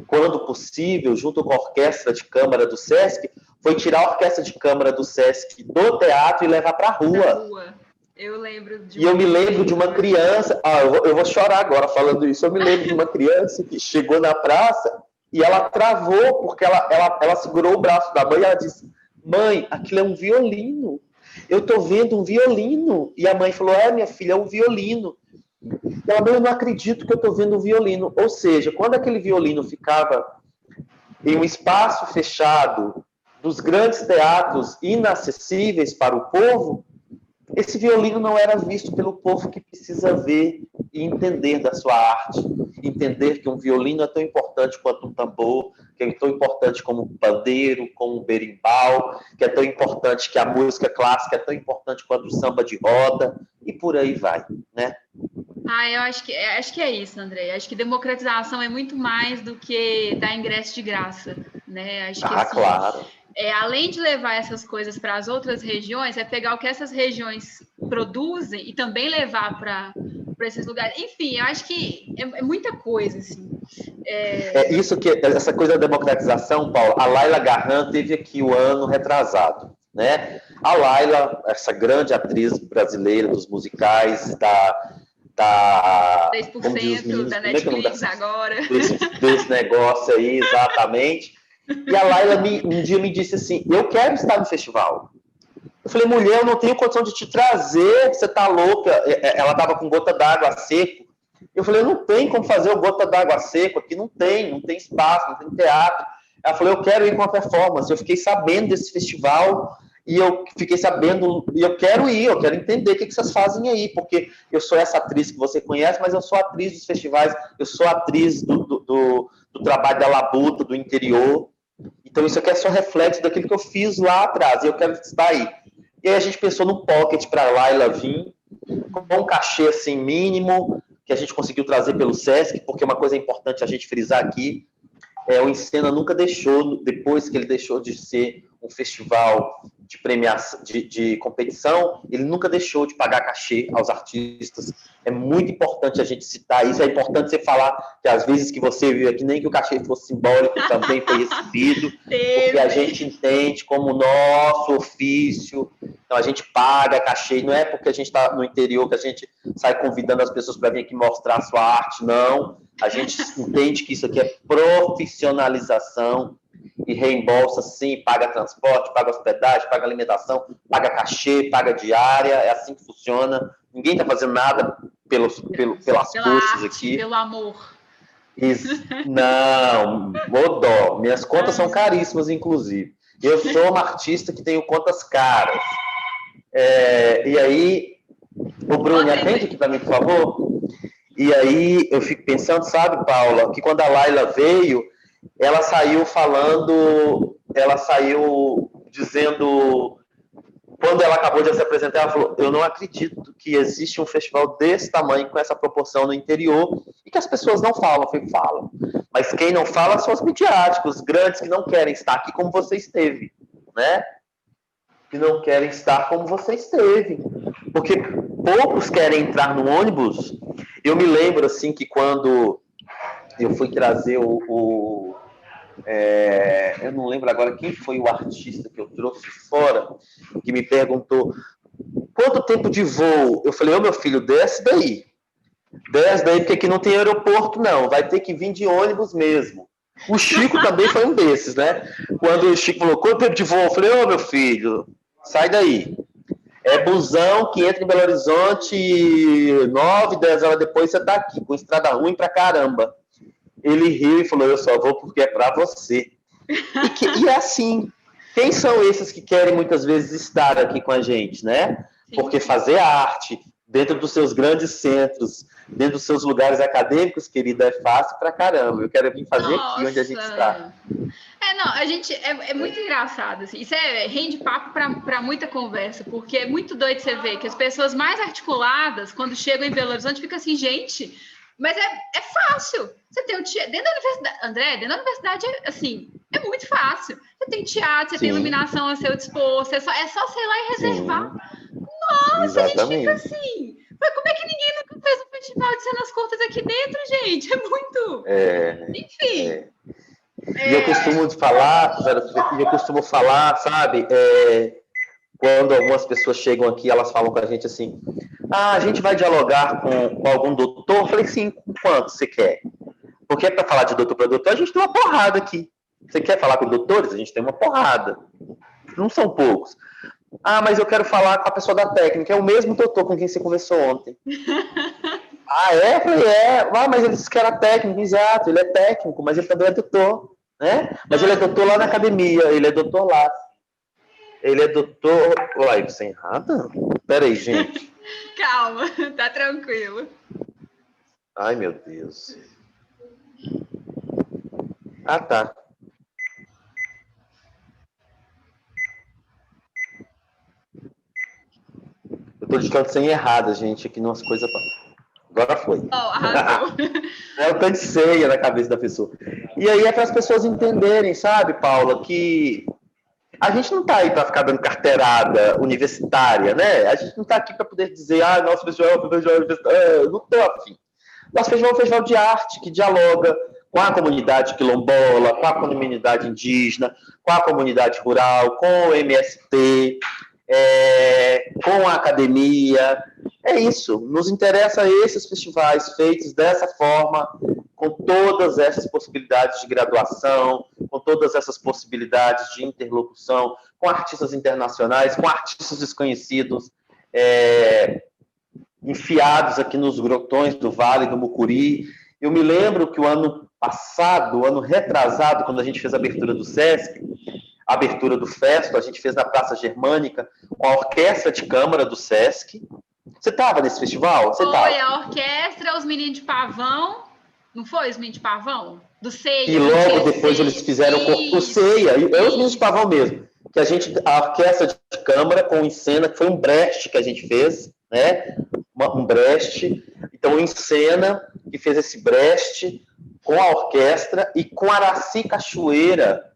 quando possível, junto com a Orquestra de Câmara do Sesc, foi tirar a Orquestra de Câmara do Sesc do teatro e levar para a rua. Eu lembro de. E eu me lembro de uma criança, eu vou chorar agora falando isso, eu me lembro de uma criança que chegou na praça e ela travou, porque ela segurou o braço da mãe e ela disse: mãe, aquilo é um violino. Eu estou vendo um violino. E a mãe falou: minha filha, é um violino. E ela: eu não acredito que eu estou vendo um violino. Ou seja, quando aquele violino ficava em um espaço fechado dos grandes teatros inacessíveis para o povo, esse violino não era visto pelo povo que precisa ver e entender da sua arte. Entender que um violino é tão importante quanto um tambor, que é tão importante como um pandeiro, como um berimbau, que é tão importante que a música clássica é tão importante quanto o samba de roda, e por aí vai, né? Eu acho que é isso, André. Acho que democratização é muito mais do que dar ingresso de graça, né? Acho que, assim, claro. Além de levar essas coisas para as outras regiões, é pegar o que essas regiões produzem e também levar para esses lugares. Enfim, eu acho que é muita coisa, assim. Isso que essa coisa da democratização, Paulo, a Laila Garran teve aqui o ano retrasado, né? A Laila, essa grande atriz brasileira dos musicais, da 10% da Netflix agora. Desse negócio aí, exatamente. E a Laila um dia me disse assim: eu quero estar no festival. Eu falei: mulher, eu não tenho condição de te trazer, você tá louca. Ela estava com Gota d'Água a seco. Eu falei: não tem como fazer o Gota d'Água a seco aqui, não tem espaço, não tem teatro. Ela falou: eu quero ir com a performance. Eu fiquei sabendo desse festival e eu fiquei sabendo, e eu quero ir, eu quero entender o que vocês fazem aí, porque eu sou essa atriz que você conhece, mas eu sou atriz dos festivais, eu sou atriz do trabalho da Labuta, do interior. Então, isso aqui é só reflexo daquilo que eu fiz lá atrás, e eu quero estar aí. E aí a gente pensou no pocket para a Laila vir, com um cachê assim mínimo, que a gente conseguiu trazer pelo Sesc, porque uma coisa importante a gente frisar aqui, o Encena nunca deixou, depois que ele deixou de ser um festival de premiação, de competição, ele nunca deixou de pagar cachê aos artistas. É muito importante a gente citar isso, é importante você falar que às vezes que você viu aqui, nem que o cachê fosse simbólico, também foi recebido, porque a gente entende como nosso ofício, então a gente paga cachê, não é porque a gente está no interior que a gente sai convidando as pessoas para vir aqui mostrar a sua arte, não. A gente entende que isso aqui é profissionalização, e reembolsa sim, paga transporte, paga hospedagem, paga alimentação, paga cachê, paga diária, é assim que funciona. Ninguém está fazendo nada pelas custas aqui. Pelo amor. Não, ô dó. Minhas contas são caríssimas, inclusive. Eu sou uma artista que tenho contas caras. E aí, o Bruno, atende aqui para mim, por favor. E aí, eu fico pensando, sabe, Paula, que quando a Laila veio, ela saiu dizendo, quando ela acabou de se apresentar, ela falou, eu não acredito que existe um festival desse tamanho, com essa proporção no interior, e que as pessoas não falam. Eu falei, falam. Mas quem não fala são os midiáticos, os grandes, que não querem estar aqui como você esteve, né? Que não querem estar como você esteve. Porque poucos querem entrar no ônibus. Eu me lembro, assim, que quando eu fui trazer eu não lembro agora quem foi o artista que eu trouxe fora, que me perguntou quanto tempo de voo. Eu falei, meu filho, desce daí, porque aqui não tem aeroporto, não, vai ter que vir de ônibus mesmo. O Chico também foi um desses, né? Quando o Chico falou, quanto tempo de voo? Eu falei, meu filho, sai daí. É busão que entra em Belo Horizonte 9, 10 horas depois você tá aqui, com estrada ruim pra caramba. Ele riu e falou, eu só vou porque é pra você. E é assim, quem são esses que querem muitas vezes estar aqui com a gente, né? Porque fazer arte dentro dos seus grandes centros, dentro dos seus lugares acadêmicos, querida, é fácil pra caramba. Eu quero vir fazer aqui onde a gente está. A gente é muito engraçado, assim. Isso rende papo para muita conversa, porque é muito doido você ver que as pessoas mais articuladas, quando chegam em Belo Horizonte, ficam assim, gente, mas é fácil. Você tem dentro da universidade, André, dentro da universidade, assim, é muito fácil. Você tem teatro, você tem iluminação a seu dispor, é só você ir lá e reservar. Nossa, exatamente. A gente fica assim. Como é que ninguém nunca fez um festival de cenas curtas aqui dentro, gente? É muito. Enfim. E eu costumo falar, sabe, quando algumas pessoas chegam aqui, elas falam com a gente assim, a gente vai dialogar com algum doutor? Eu falei, sim, com quanto você quer? Porque para falar de doutor para doutor, a gente tem uma porrada aqui. Você quer falar com doutores? A gente tem uma porrada. Não são poucos. Mas eu quero falar com a pessoa da técnica. É o mesmo doutor com quem você conversou ontem. Eu falei, mas ele disse que era técnico, exato. Ele é técnico, mas ele também é doutor, né? Mas ele é doutor lá na academia, ele é doutor lá. Ele é doutor... Uai, você é errado? Peraí, gente. Calma, tá tranquilo. Ai, meu Deus. Tá. Eu tô digitando sem errada, gente, aqui numas coisas... Agora foi. Arrasou. É o tanto de ceia na cabeça da pessoa. E aí é para as pessoas entenderem, sabe, Paula, que a gente não está aí para ficar dando carteirada universitária, né? A gente não está aqui para poder dizer, nosso festival é um festival universitário. Eu não estou afim. Nosso festival é um festival de arte que dialoga com a comunidade quilombola, com a comunidade indígena, com a comunidade rural, com o MST, com a academia. É isso. Nos interessa esses festivais feitos dessa forma, com todas essas possibilidades de graduação, com todas essas possibilidades de interlocução com artistas internacionais, com artistas desconhecidos, enfiados aqui nos grotões do Vale do Mucuri. Eu me lembro que o ano passado, o ano retrasado, quando a gente fez a abertura do Sesc, a abertura do Festo, a gente fez na Praça Germânica, com a Orquestra de Câmara do Sesc. Você estava nesse festival? Foi a orquestra, os meninos de pavão. Não foi os meninos de pavão? Do Ceia. E logo depois eles fizeram o Ceia. É os meninos de pavão mesmo. Que a orquestra de câmara com o Encena, que foi um Brecht que a gente fez, né? Um Brecht. Então o Encena, que fez esse Brecht com a orquestra e com Araci Cachoeira,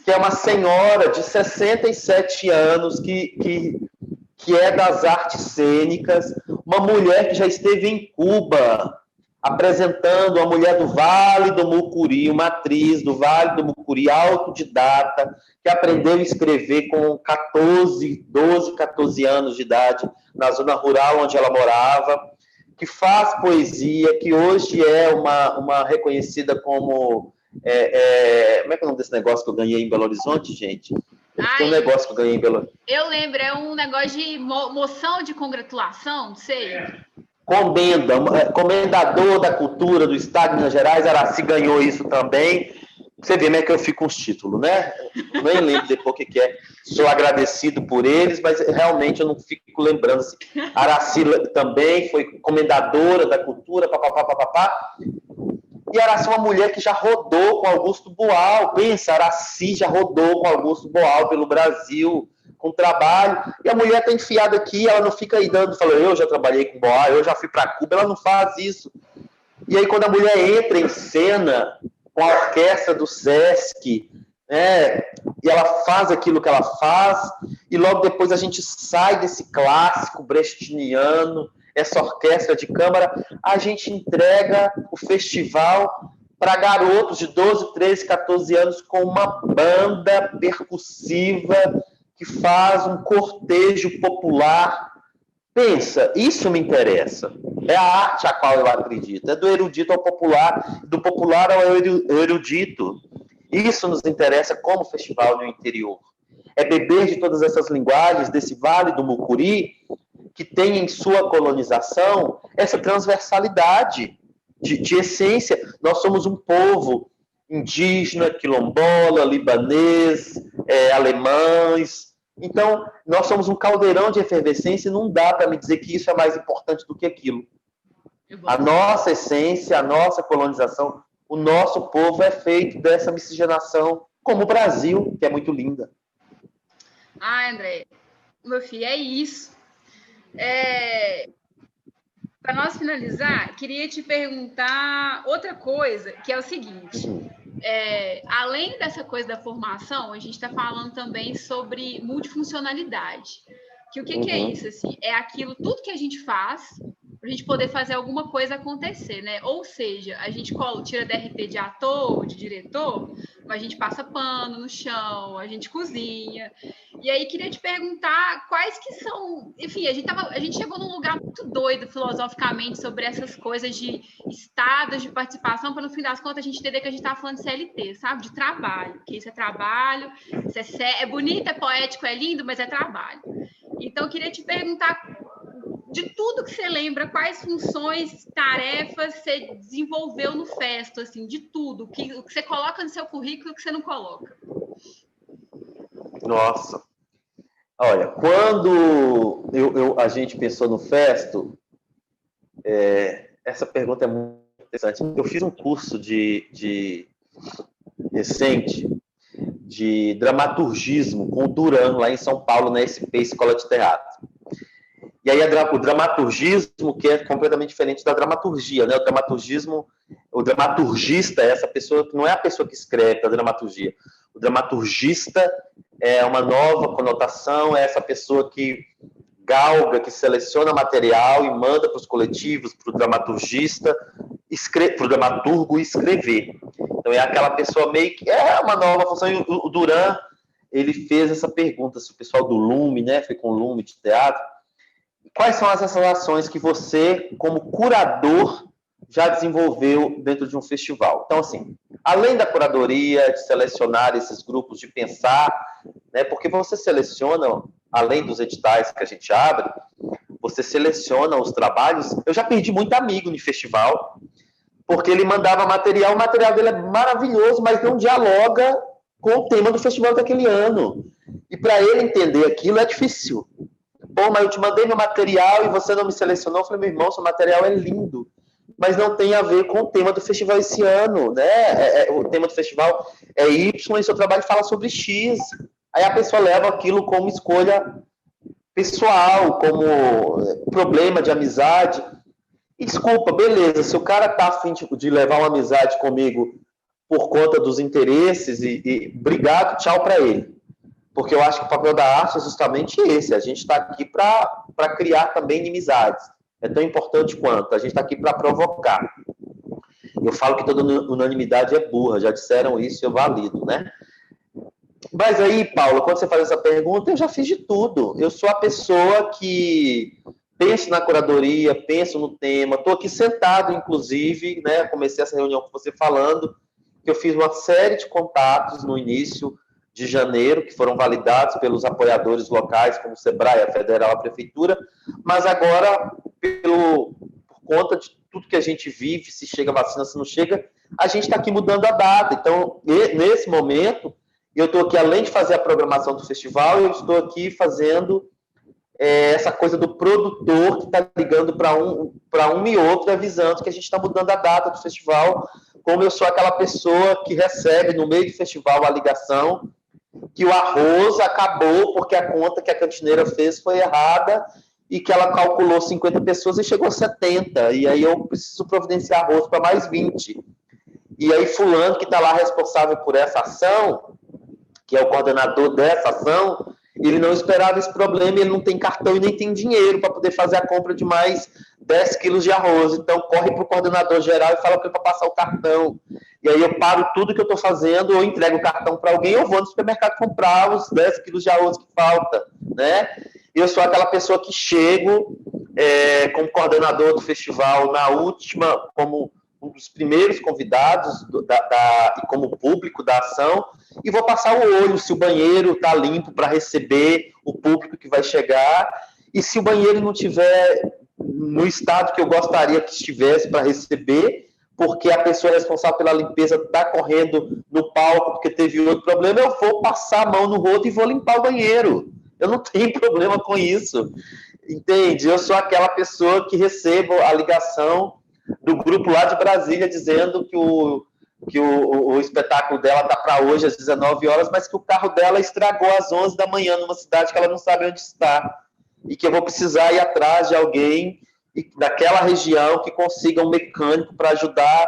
que é uma senhora de 67 anos, que é das artes cênicas, uma mulher que já esteve em Cuba, apresentando a mulher do Vale do Mucuri, uma atriz do Vale do Mucuri, autodidata, que aprendeu a escrever com 14 anos de idade, na zona rural onde ela morava, que faz poesia, que hoje é uma reconhecida como... como é que é o nome desse negócio que eu ganhei em Belo Horizonte, gente? Tem um negócio que eu ganhei em Belo Horizonte. Eu lembro, é um negócio de moção de congratulação, não sei. Comendador da Cultura do Estado de Minas Gerais, Araci ganhou isso também. Você vê como é que eu fico com os títulos, né? Nem lembro depois o que é. Sou agradecido por eles, mas realmente eu não fico lembrando. Assim. Araci também foi comendadora da cultura, papapá. E Araci é uma mulher que já rodou com Augusto Boal. Pensa, Araci já rodou com Augusto Boal pelo Brasil, com trabalho. E a mulher está enfiada aqui, ela não fica aí falando, eu já trabalhei com Boal, eu já fui para Cuba, ela não faz isso. E aí, quando a mulher entra em cena com a orquestra do Sesc, e ela faz aquilo que ela faz, e logo depois a gente sai desse clássico brechtiano, essa orquestra de câmara, a gente entrega o festival para garotos de 12, 13, 14 anos com uma banda percussiva que faz um cortejo popular. Pensa, isso me interessa. É a arte a qual eu acredito. É do erudito ao popular, do popular ao erudito. Isso nos interessa como festival no interior. É beber de todas essas linguagens desse Vale do Mucuri, que tem em sua colonização essa transversalidade de essência. Nós somos um povo indígena, quilombola, libanês, alemães. Então, nós somos um caldeirão de efervescência e não dá para me dizer que isso é mais importante do que aquilo. A nossa essência, a nossa colonização, o nosso povo é feito dessa miscigenação, como o Brasil, que é muito linda. André, meu filho, é isso. Para nós finalizar, queria te perguntar outra coisa, que é o seguinte. Além dessa coisa da formação, a gente está falando também sobre multifuncionalidade. Que o que é isso? Assim, é aquilo, tudo que a gente faz para a gente poder fazer alguma coisa acontecer, né? Ou seja, a gente tira DRT de ator, de diretor, mas a gente passa pano no chão, a gente cozinha. E aí, queria te perguntar quais que são... Enfim, a gente chegou num lugar muito doido, filosoficamente, sobre essas coisas de estados de participação, para, no fim das contas, a gente entender que a gente está falando de CLT, sabe? De trabalho, que isso é trabalho, isso é bonito, é poético, é lindo, mas é trabalho. Então, eu queria te perguntar, de tudo que você lembra, quais funções, tarefas você desenvolveu no Festo, assim, de tudo, o que você coloca no seu currículo e o que você não coloca? Nossa! Olha, quando a gente pensou no Festo, essa pergunta é muito interessante. Eu fiz um curso recente de dramaturgismo com o Duran, lá em São Paulo, na SP, Escola de Teatro. E aí o dramaturgismo, que é completamente diferente da dramaturgia, né? O dramaturgista é essa pessoa que não é a pessoa que escreve a dramaturgia. O dramaturgista é uma nova conotação, é essa pessoa que galga, que seleciona material e manda para os coletivos, para o dramaturgista, para o dramaturgo escrever. Então é aquela pessoa meio que é uma nova função. E o Duran, ele fez essa pergunta, se o pessoal do Lume, né, foi com o Lume de teatro, quais são as ações que você, como curador, já desenvolveu dentro de um festival? Então, assim, além da curadoria, de selecionar esses grupos, de pensar, né, porque você seleciona, além dos editais que a gente abre, você seleciona os trabalhos. Eu já perdi muito amigo no festival, porque ele mandava material, o material dele é maravilhoso, mas não dialoga com o tema do festival daquele ano. E para ele entender aquilo é difícil. Pô, mas eu te mandei meu material e você não me selecionou. Eu falei, meu irmão, seu material é lindo, mas não tem a ver com o tema do festival esse ano, né? O tema do festival é Y e seu trabalho fala sobre X. Aí a pessoa leva aquilo como escolha pessoal, como problema de amizade. E desculpa, beleza, se o cara tá a fim de levar uma amizade comigo por conta dos interesses e obrigado, tchau para ele. Porque eu acho que o papel da arte é justamente esse. A gente está aqui para criar também inimizades. É tão importante quanto. A gente está aqui para provocar. Eu falo que toda unanimidade é burra. Já disseram isso e eu valido, né? Mas aí, Paulo, quando você faz essa pergunta, eu já fiz de tudo. Eu sou a pessoa que penso na curadoria, penso no tema. Estou aqui sentado, inclusive, né? Comecei essa reunião com você falando que eu fiz uma série de contatos no início de janeiro, que foram validados pelos apoiadores locais, como o Sebrae, a Federal, a Prefeitura, mas agora, por conta de tudo que a gente vive, se chega a vacina, se não chega, a gente está aqui mudando a data. Então, nesse momento, eu estou aqui, além de fazer a programação do festival, eu estou aqui fazendo essa coisa do produtor que está ligando para um e outro, avisando que a gente está mudando a data do festival, como eu sou aquela pessoa que recebe no meio do festival a ligação que o arroz acabou porque a conta que a cantineira fez foi errada e que ela calculou 50 pessoas e chegou a 70. E aí eu preciso providenciar arroz para mais 20. E aí fulano, que está lá responsável por essa ação, que é o coordenador dessa ação, ele não esperava esse problema, ele não tem cartão e nem tem dinheiro para poder fazer a compra de mais 10 quilos de arroz. Então, corre para o coordenador geral e fala para ele para passar o cartão. E aí eu paro tudo que eu estou fazendo, ou entrego o cartão para alguém, ou vou no supermercado comprar os 10 quilos de arroz que falta, né? Eu sou aquela pessoa que chego como coordenador do festival na última, como um dos primeiros convidados e como público da ação, e vou passar o olho se o banheiro está limpo para receber o público que vai chegar, e se o banheiro não tiver no estado que eu gostaria que estivesse para receber, porque a pessoa responsável pela limpeza está correndo no palco porque teve outro problema, eu vou passar a mão no rodo e vou limpar o banheiro. Eu não tenho problema com isso. Entende? Eu sou aquela pessoa que recebo a ligação do grupo lá de Brasília dizendo que o espetáculo dela está para hoje às 19 horas, mas que o carro dela estragou às 11 da manhã numa cidade que ela não sabe onde está. E que eu vou precisar ir atrás de alguém daquela região que consiga um mecânico para ajudar.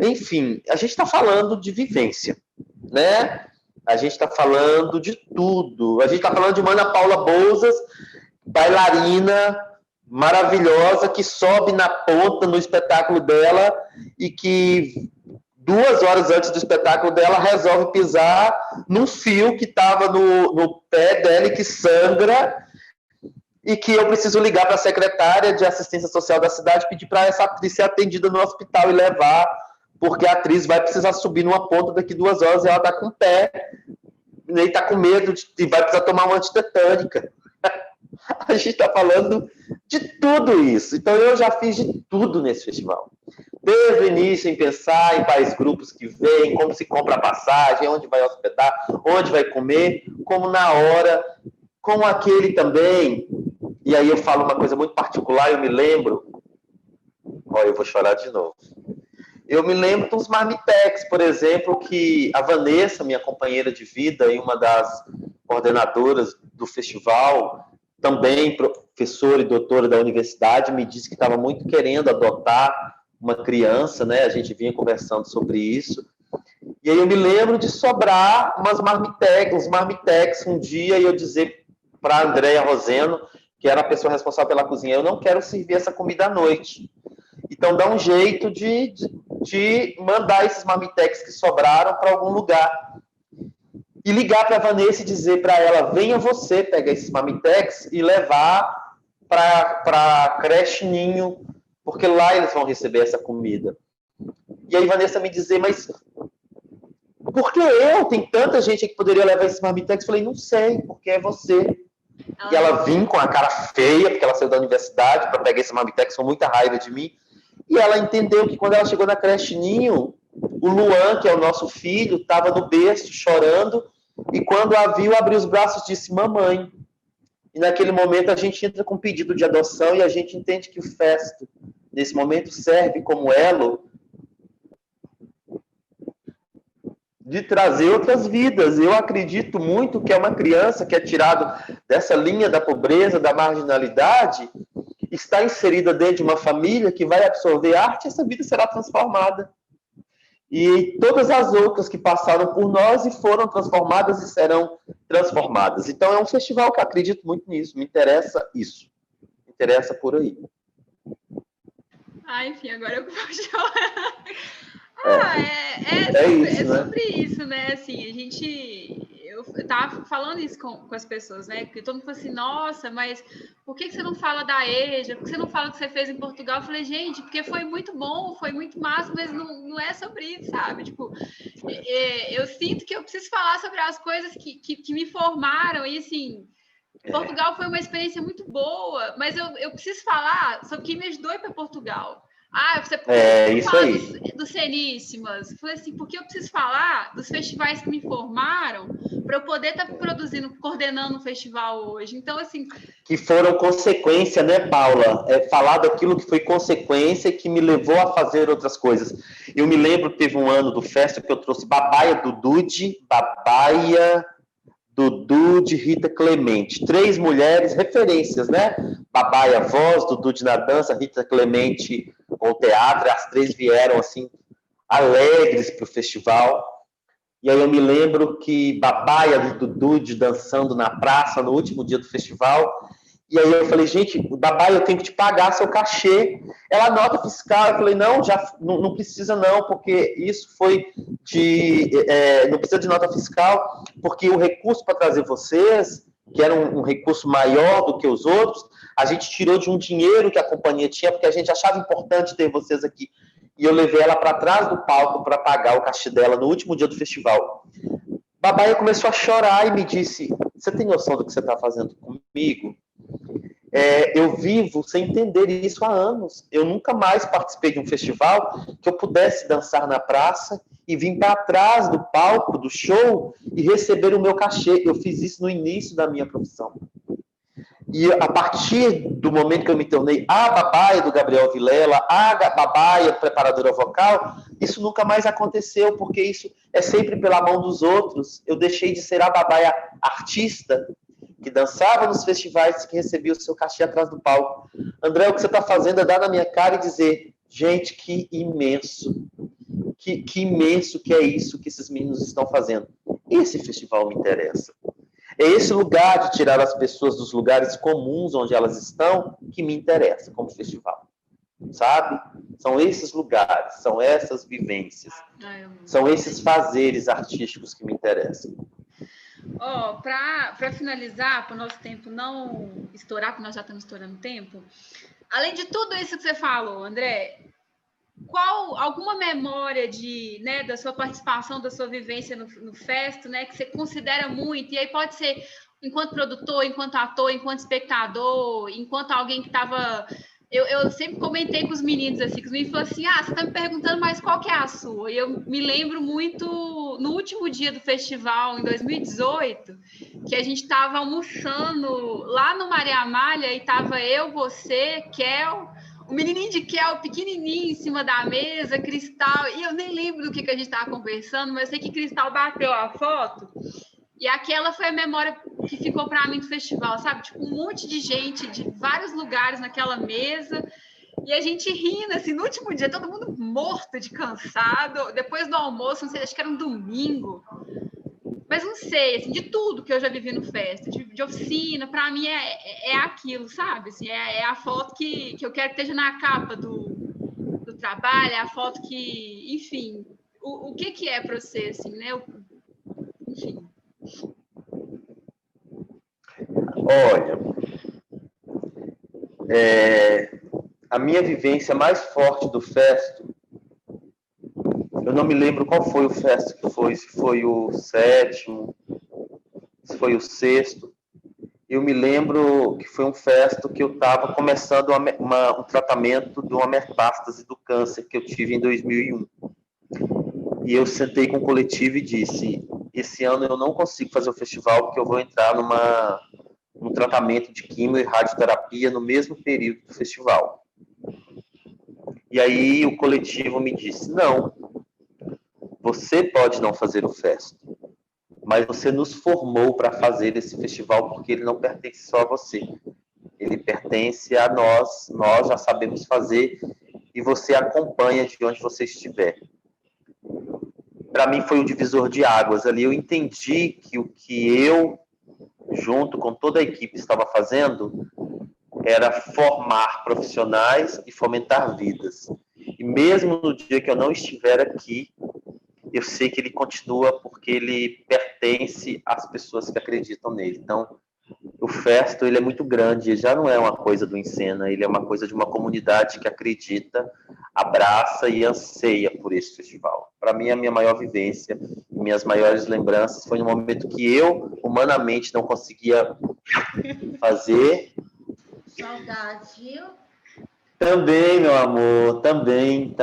Enfim, a gente está falando de vivência, né? A gente está falando de tudo. A gente está falando de Ana Paula Bouzas, bailarina maravilhosa, que sobe na ponta no espetáculo dela e que 2 horas antes do espetáculo dela resolve pisar num fio que estava no pé dela e que sangra, e que eu preciso ligar para a secretária de assistência social da cidade, pedir para essa atriz ser atendida no hospital e levar, porque a atriz vai precisar subir numa ponta daqui 2 horas e ela está com o pé, e está com medo e vai precisar tomar uma antitetânica. A gente está falando de tudo isso. Então, eu já fiz de tudo nesse festival. Desde o início, em pensar em quais grupos que vêm, como se compra a passagem, onde vai hospedar, onde vai comer, como na hora, com aquele também. E aí eu falo uma coisa muito particular, eu me lembro... Olha, eu vou chorar de novo. Eu me lembro dos marmitex, por exemplo, que a Vanessa, minha companheira de vida e uma das coordenadoras do festival, também professora e doutora da universidade, me disse que estava muito querendo adotar uma criança, né? A gente vinha conversando sobre isso. E aí eu me lembro de sobrar uns marmitex um dia, e eu dizer para a Andréia Roseno, que era a pessoa responsável pela cozinha, eu não quero servir essa comida à noite. Então, dá um jeito de mandar esses marmitex que sobraram para algum lugar. E ligar para a Vanessa e dizer para ela, venha você pegar esses marmitex e levar para a creche Ninho, porque lá eles vão receber essa comida. E aí Vanessa me dizer, mas por que eu? Tem tanta gente que poderia levar esses marmitex. Eu falei, não sei, porque é você. E ela vinha com a cara feia, porque ela saiu da universidade para pegar esse marmitex com muita raiva de mim. E ela entendeu que quando ela chegou na creche Ninho, o Luan, que é o nosso filho, estava no berço chorando, e quando a viu, abriu os braços e disse, mamãe. E naquele momento a gente entra com pedido de adoção e a gente entende que o Festo, nesse momento, serve como elo de trazer outras vidas. Eu acredito muito que é uma criança que é tirada dessa linha da pobreza, da marginalidade, está inserida dentro de uma família que vai absorver arte, e essa vida será transformada. e todas as outras que passaram por nós e foram transformadas e serão transformadas. Então, é um festival que acredito muito nisso, me interessa isso, me interessa por aí. Enfim, agora eu vou chorar. Sobre isso, né? Assim, eu tava falando isso com as pessoas, né? Porque todo mundo falou assim, nossa, mas por que você não fala da EJA? Por que você não fala o que você fez em Portugal? Eu falei, gente, porque foi muito bom, foi muito massa, mas não é sobre isso, sabe? Tipo, eu sinto que eu preciso falar sobre as coisas que me formaram e, assim, Portugal foi uma experiência muito boa, mas eu preciso falar sobre quem me ajudou a ir para Portugal. Você isso aí. Dos Ceníssimas. Falei assim, porque eu preciso falar dos festivais que me formaram para eu poder estar produzindo, coordenando um festival hoje. Então, assim... Que foram consequência, né, Paula? Falar daquilo que foi consequência e que me levou a fazer outras coisas. Eu me lembro que teve um ano do Festa que eu trouxe Babaia do Dude, Babaia... Dudu de Rita Clemente. 3 mulheres, referências, né? Babaia voz, Dudu na dança, Rita Clemente com o teatro. As 3 vieram, assim, alegres para o festival. E aí eu me lembro que Babaia do Dudu dançando na praça no último dia do festival. E aí eu falei, gente, Babaia, eu tenho que te pagar seu cachê. Ela nota fiscal. Eu falei, não, já não precisa não, porque isso foi não precisa de nota fiscal, porque o recurso para trazer vocês, que era um recurso maior do que os outros, a gente tirou de um dinheiro que a companhia tinha, porque a gente achava importante ter vocês aqui. E eu levei ela para trás do palco para pagar o cachê dela no último dia do festival. Babaia começou a chorar e me disse, você tem noção do que você está fazendo comigo? Eu vivo sem entender isso há anos. Eu nunca mais participei de um festival que eu pudesse dançar na praça e vir para trás do palco, do show, e receber o meu cachê. Eu fiz isso no início da minha profissão. E a partir do momento que eu me tornei a Babaia do Gabriel Vilela, a Babaia preparadora vocal, isso nunca mais aconteceu, porque isso é sempre pela mão dos outros. Eu deixei de ser a Babaia artista, que dançava nos festivais, que recebia o seu cachê atrás do palco. André, o que você está fazendo é dar na minha cara e dizer, gente, que imenso, que imenso que é isso que esses meninos estão fazendo. Esse festival me interessa. É esse lugar de tirar as pessoas dos lugares comuns onde elas estão que me interessa como festival. Sabe? São esses lugares, são essas vivências, são esses fazeres artísticos que me interessam. Para finalizar, para o nosso tempo não estourar, porque nós já estamos estourando tempo, além de tudo isso que você falou, André, qual alguma memória da sua participação, da sua vivência no Festo, né, que você considera muito, e aí pode ser enquanto produtor, enquanto ator, enquanto espectador, enquanto alguém que estava... Eu sempre comentei com os meninos, assim, que os meninos falaram assim, você está me perguntando, mas qual que é a sua? E eu me lembro muito, no último dia do festival, em 2018, que a gente estava almoçando lá no Maria Amália, e estava eu, você, Kel, o menininho de Kel, pequenininho, em cima da mesa, Cristal, e eu nem lembro do que a gente estava conversando, mas eu sei que Cristal bateu a foto, e aquela foi a memória que ficou para mim do festival, sabe? Tipo, um monte de gente de vários lugares naquela mesa, e a gente rindo, assim, no último dia, todo mundo morto de cansado, depois do almoço, não sei, acho que era um domingo, mas não sei, assim, de tudo que eu já vivi no Festa, de oficina, para mim é aquilo, sabe? Assim, é a foto que eu quero que esteja na capa do trabalho, é a foto que, enfim, o que é para você, assim, né? Enfim. Olha, a minha vivência mais forte do Festo, eu não me lembro qual foi o Festo que foi, se foi o 7º, se foi o 6º. Eu me lembro que foi um Festo que eu estava começando um tratamento de uma metástase do câncer que eu tive em 2001. E eu sentei com o coletivo e disse, esse ano eu não consigo fazer o festival porque eu vou entrar num tratamento de quimio e radioterapia no mesmo período do festival. E aí o coletivo me disse, não, você pode não fazer o Festo, mas você nos formou para fazer esse festival porque ele não pertence só a você. Ele pertence a nós já sabemos fazer e você acompanha de onde você estiver. para mim foi um divisor de águas ali. Eu entendi que o que eu, junto com toda a equipe, estava fazendo era formar profissionais e fomentar vidas. E mesmo no dia que eu não estiver aqui, eu sei que ele continua porque ele pertence às pessoas que acreditam nele. Então, o Festo, ele é muito grande, ele já não é uma coisa do Encena, ele é uma coisa de uma comunidade que acredita, abraça e anseia por esse festival. Para mim, a minha maior vivência, minhas maiores lembranças foi no momento que eu, humanamente, não conseguia fazer. Saudades, viu? Também, meu amor, também.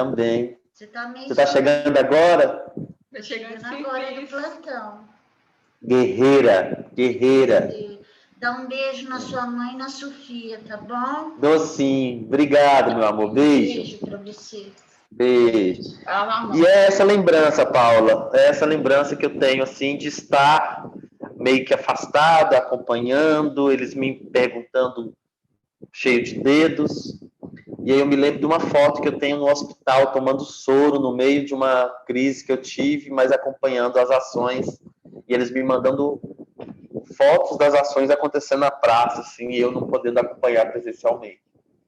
Você tá meio... Você está chegando agora? Tô chegando agora do plantão. Guerreira. Dá um beijo na sua mãe e na Sofia, tá bom? Docinho. Obrigado, meu amor. Beijo. Beijo pra você. Beijo. E é essa lembrança, Paula, é essa lembrança que eu tenho, assim, de estar meio que afastada, acompanhando, eles me perguntando cheio de dedos. E aí eu me lembro de uma foto que eu tenho no hospital, tomando soro no meio de uma crise que eu tive, mas acompanhando as ações. E eles me mandando fotos das ações acontecendo na praça, assim, e eu não podendo acompanhar presencialmente.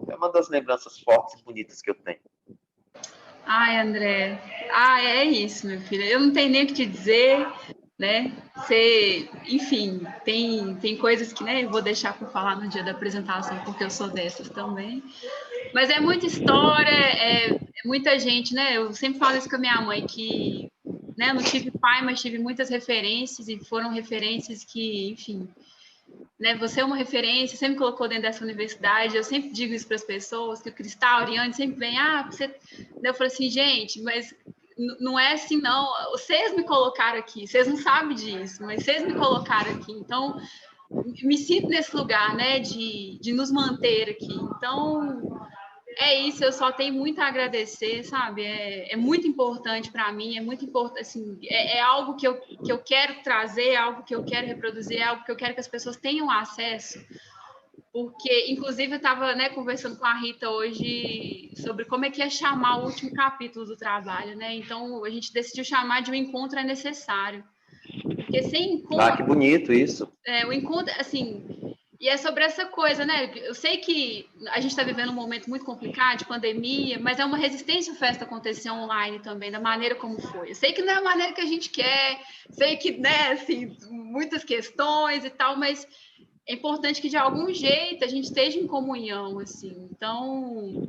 É uma das lembranças fortes e bonitas que eu tenho. Ai, André. É isso, meu filho. Eu não tenho nem o que te dizer, né? Você, enfim, tem coisas que, né, eu vou deixar para falar no dia da apresentação, porque eu sou dessas também. Mas é muita história, é muita gente, né? Eu sempre falo isso com a minha mãe, que, né, eu não tive pai, mas tive muitas referências, e foram referências que, enfim, né, você é uma referência, sempre colocou dentro dessa universidade. Eu sempre digo isso para as pessoas, que o Cristal, a Oriane sempre vem, você... Eu falo assim, gente, mas não é assim, não. Vocês me colocaram aqui, vocês não sabem disso, mas vocês me colocaram aqui. Então, me sinto nesse lugar, né, de nos manter aqui. Então, é isso, eu só tenho muito a agradecer, sabe? É muito importante para mim, é muito importante, assim, é algo que eu quero trazer, é algo que eu quero reproduzir, é algo que eu quero que as pessoas tenham acesso, porque, inclusive, eu estava, né, conversando com a Rita hoje sobre como é que ia chamar o último capítulo do trabalho, né? Então, a gente decidiu chamar de "O Encontro é Necessário", porque sem encontro... Ah, que bonito isso. O encontro, assim... E é sobre essa coisa, né? Eu sei que a gente está vivendo um momento muito complicado, de pandemia, mas é uma resistência o Festa acontecer online também, da maneira como foi. Eu sei que não é a maneira que a gente quer, sei que, né, assim, muitas questões e tal, mas é importante que, de algum jeito, a gente esteja em comunhão, assim. Então,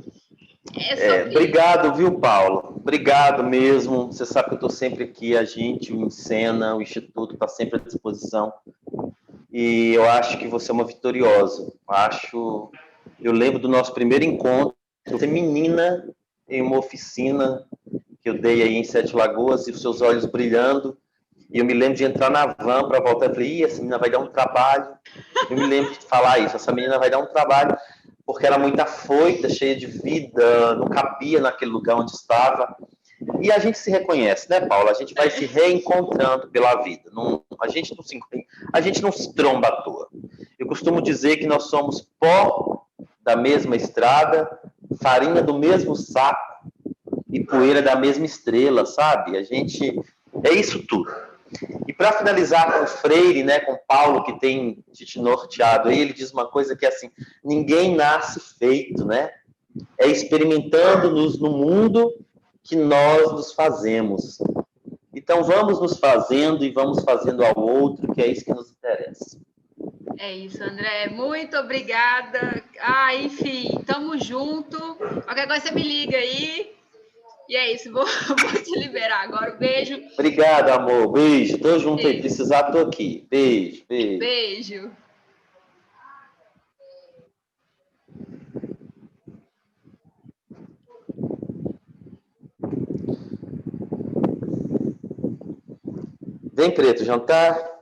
obrigado, viu, Paulo? Obrigado mesmo. Você sabe que eu estou sempre aqui, a gente, o Encena, o Instituto está sempre à disposição. E eu acho que você é uma vitoriosa. Eu lembro do nosso primeiro encontro, você menina em uma oficina que eu dei aí em Sete Lagoas, e os seus olhos brilhando. E eu me lembro de entrar na van para voltar e falei, essa menina vai dar um trabalho. Eu me lembro de falar isso, essa menina vai dar um trabalho, porque era muito afoita, cheia de vida, não cabia naquele lugar onde estava. E a gente se reconhece, né, Paula? A gente vai se reencontrando pela vida. A gente não se tromba à toa. Eu costumo dizer que nós somos pó da mesma estrada, farinha do mesmo saco e poeira da mesma estrela, sabe? É isso tudo. E para finalizar com o Freire, né, com o Paulo, que tem te norteado aí, ele diz uma coisa que é assim: ninguém nasce feito, né? É experimentando-nos no mundo que nós nos fazemos. Então vamos nos fazendo e vamos fazendo ao outro, que é isso que nos interessa. É isso, André. Muito obrigada. Enfim, tamo junto. Qualquer coisa você me liga aí. E é isso, vou te liberar agora. Beijo. Obrigado, amor. Beijo. Tô junto aí. Precisar, tô aqui. Beijo. Beijo. Vem, Preto, jantar.